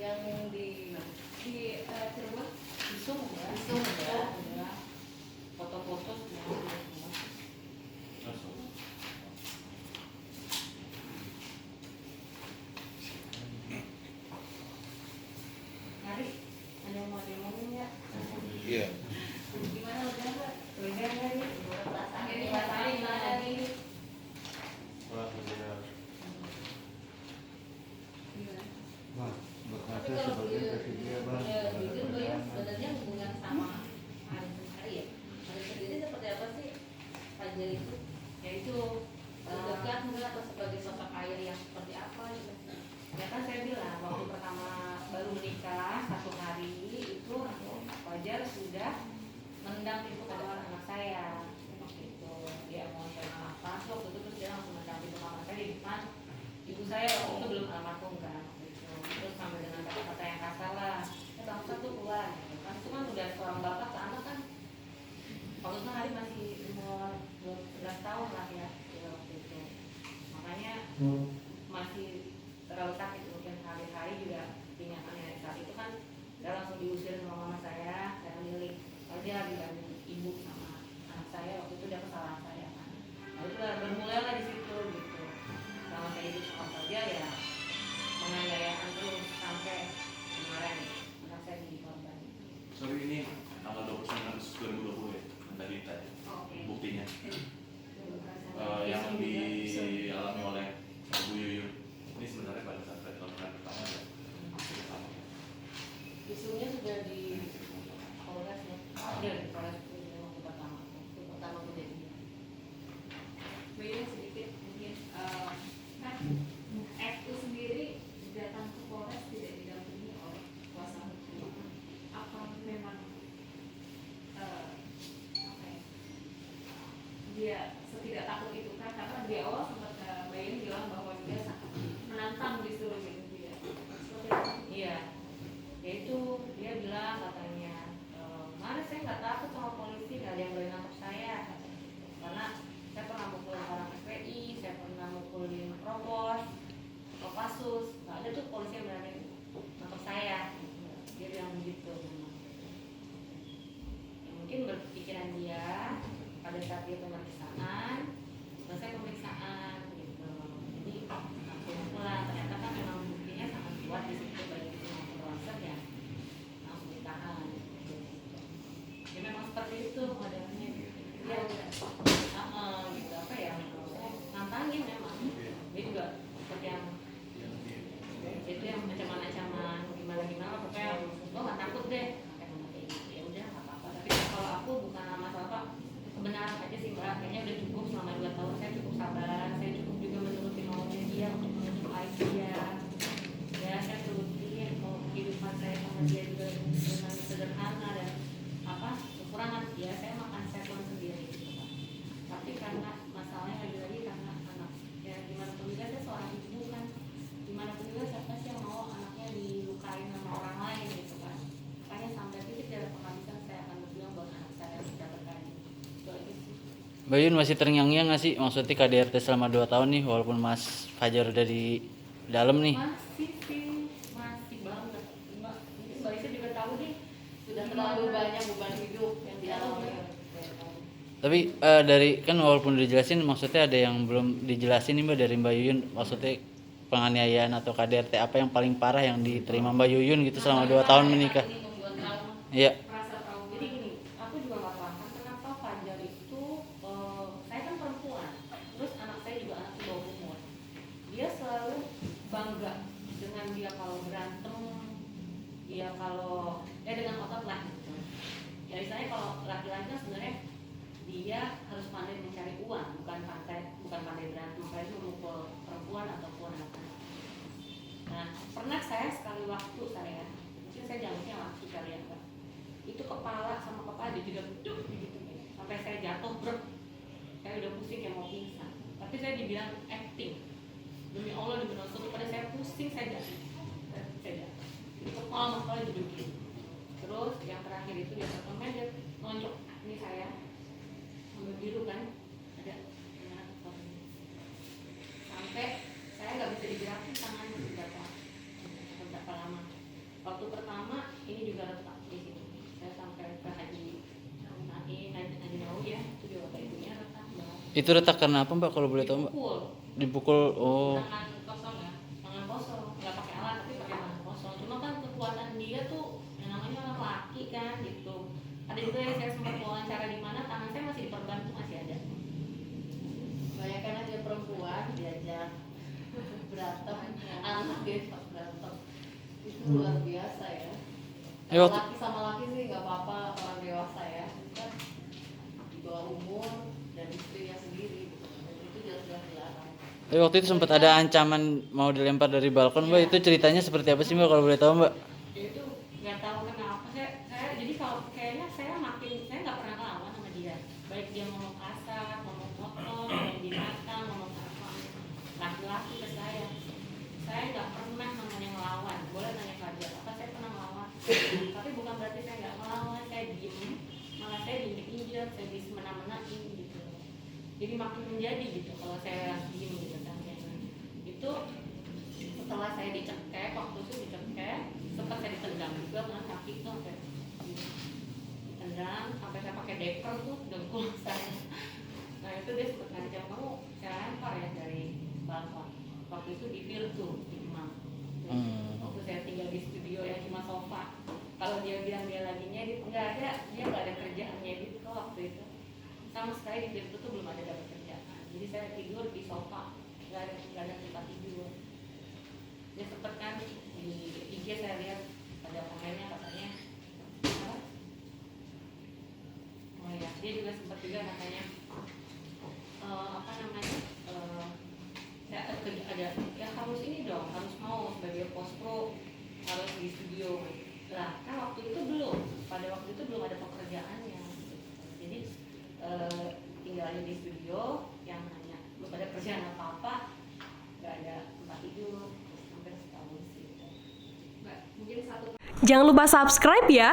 Yang di Cirebon Isung ya. Foto-foto semua. Hari ada yang mau diomongin ya? Iya. Gimana udah nggak? Udah nggak nih? Perasaan gimana nih? Tapi kalau jujur gue ya sebenarnya hubungan sama Arif sendiri ya. Arif sendiri seperti apa sih Fajar itu? Ya itu dekat enggak atau sebagai sosok ayah yang seperti apa gitu? Ya kan saya bilang waktu pertama baru menikah 1 hari itu Fajar sudah menendang pintu kamar anak saya. Waktu itu dia emosional apa? Waktu itu terus dia langsung menendang pintu kamar saya di depan ibu saya. Waktu itu belum almarhum kan. Terus sampai dengan kata-kata yang kasar lah, ya bangsa tuh keluar gitu kan. Itu kan udah seorang bapak ke anak kan, waktu itu hari masih umur 11 tahun lah ya waktu itu. Makanya masih terlalu sakit, mungkin hari-hari juga kenyataannya saat itu kan saya langsung diusir sama mama saya milih kalau dia lagi bantu ibu sama anak saya. Waktu itu dia kesalahan saya kan, lalu itu bermulailah di situ gitu. Sama saya hidup sama dia ya penganiayaan terus sampai kemarin anak saya jadi korban. Sorry, ini tanggal 29 Agustus 2020 ya, tadi buktinya yang dialami oleh Bu Yuyun. Ini sebenarnya pada saat pertemuan pertama ya. Isunya sudah di Polres ya, sudah di Polres itu waktu pertama kejadian. Beda sedikit mungkin kan itu sendiri datang ke Polres tidak didampingi oleh kuasa hukum. Apa memang dia tidak takut itu kan? Karena di awal sempat Bayin bilang bahwa dia sangat menantang disuruh gitu dia. Iya, yaitu dia bilang katanya, mana saya nggak takut sama polisi, nggak ada yang boleh nangkep saya, karena saya pernah mukulin orang FPI, saya pernah mukulin Provos, Kopassus, nggak ada tuh polisi yang berani nangkep saya. Dia bilang begitu. Ya, mungkin berpikiran dia pada saat dia pemeriksaan, selesai pemeriksaan gitu. Jadi langsung pulang. Ternyata kan memang buktinya sangat kuat di situ, baik itu maupun ronsen ya langsung ditahan. Gitu. Ya memang seperti itu modelnya. Dia gitu apa ya? Nantangin memang. Dia juga seperti yang itu yang ancaman-ancaman gimana pokoknya lo nggak takut deh kayak gitu. Ya udah nggak apa-apa. Tapi kalau aku bukan masalah apa kebenaran aja sih mbak, kayaknya udah cukup selama 2 tahun saya cukup sabar, saya cukup juga menuruti maunya dia untuk menyukai dia. Ya saya turutin mau kehidupan saya sama dia juga dengan sederhana dan kekurangan dia, saya makan sekon sendiri gitu, Pak. Tapi karena masalahnya lagi-lagi karena anak ya gimana pun juga saya seorang ibu kan, gimana pun juga siapa sih yang mau anaknya dilukain sama orang lain gitu kan. Makanya sampai titik dari penghabisan saya akan berjuang buat anak saya sudah berkaji. Itu aja sih. Mbak Yun masih terngiang-ngiang nggak sih maksudnya KDRT selama 2 tahun nih walaupun Mas Fajar udah di dalam nih? Masih banget mbak. Mungkin mbak Isa juga tahu nih sudah terlalu banyak beban hidup yang dialami. Tapi dari kan walaupun dijelasin maksudnya ada yang belum dijelasin nih Mbak dari Mbak Yuyun, maksudnya penganiayaan atau KDRT apa yang paling parah yang diterima Mbak Yuyun gitu selama 2 tahun menikah? Iya. Jadi gini, aku juga nggak paham kenapa Fajar itu, saya kan perempuan, terus anak saya juga anak di bawah umur. Dia selalu bangga dengan dia kalau berantem, dia kalau dengan otot lah gitu. Ya misalnya kalau laki-laki kan sebenarnya dia harus pandai mencari uang, bukan pandai berantem, saya itu memukul perempuan ataupun anak. Nah, pernah saya sekali waktu saya, mungkin saya jawabnya waktu kali ya Mbak, itu kepala sama kepala dijedok gitu, sampai saya jatuh brek, saya udah pusing kayak mau pingsan. Tapi saya dibilang acting, demi Allah demi Rasul, pada saya pusing saya jatuh, itu kepala sama kepala dijedok gitu. Terus yang terakhir itu dia temen dia nonjok ini saya, ambil biru kan, ada sampai saya nggak bisa digerakin tangannya berapa lama. Itu retak karena apa Mbak kalau boleh tahu Mbak? Dipukul. Dipukul. Oh. Tangan kosong ya, tangan kosong, nggak pakai alat tapi pakai tangan kosong. Cuma kan kekuatan dia tuh yang namanya orang laki kan gitu. Ada juga yang saya sempat wawancara di mana tangan saya masih diperban tuh masih ada. Bayangkan aja perempuan diajak berantem, anak dia berantem, itu luar biasa ya. Kalau laki sama laki sih nggak apa-apa, orang dewasa ya, kan di bawah umur dan istrinya sendiri, gitu. Dan itu jelas-jelas dilarang. Waktu itu sempat ada ancaman mau dilempar dari balkon Mbak. Itu ceritanya seperti apa sih Mbak kalau boleh tahu Mbak? Itu nggak tahu kenapa saya jadi kalau kayaknya saya nggak pernah ngelawan sama dia, baik dia ngomong kasar, ngomong kotor, ngomong binatang, ngomong apa, laki-laki ke saya nggak pernah namanya ngelawan. Boleh tanya Fajar, apa saya pernah ngelawan? Tapi bukan berarti saya nggak ngelawan, saya diem, malah saya diinjek, saya disemena-menain gitu. Jadi makin menjadi gitu kalau saya diem gitu kan. Itu setelah saya dicekek, waktu itu dicekek, sempat saya ditendang juga karena kaki tuh sampai ditendang, sampai saya pakai deker tuh dengkul saya. Nah itu dia sempat ngancam, kamu saya lempar ya dari balkon. Waktu itu di Virtu di Kemang. Waktu saya tinggal di studio yang cuma sofa. Kalau dia bilang dia lagi ngedit, nggak ada, dia nggak ada kerjaan ngedit kok waktu itu. Sama sekali di Virtu tuh belum ada dapat kerjaan. Jadi saya tidur di sofa, nggak ada tempat tidur. Dia sempat kan di IG saya lihat ada komennya katanya apa? Oh ya, dia juga sempat juga katanya apa namanya ya ada ya harus ini dong, harus mau sebagai post pro harus di studio. Lah kan waktu itu belum, pada waktu itu belum ada pekerjaannya. Jadi tinggal aja di studio, yang hanya belum ada kerjaan apa-apa, nggak ada tempat tidur, hampir setahun sih. Mbak, mungkin satu. Jangan lupa subscribe ya.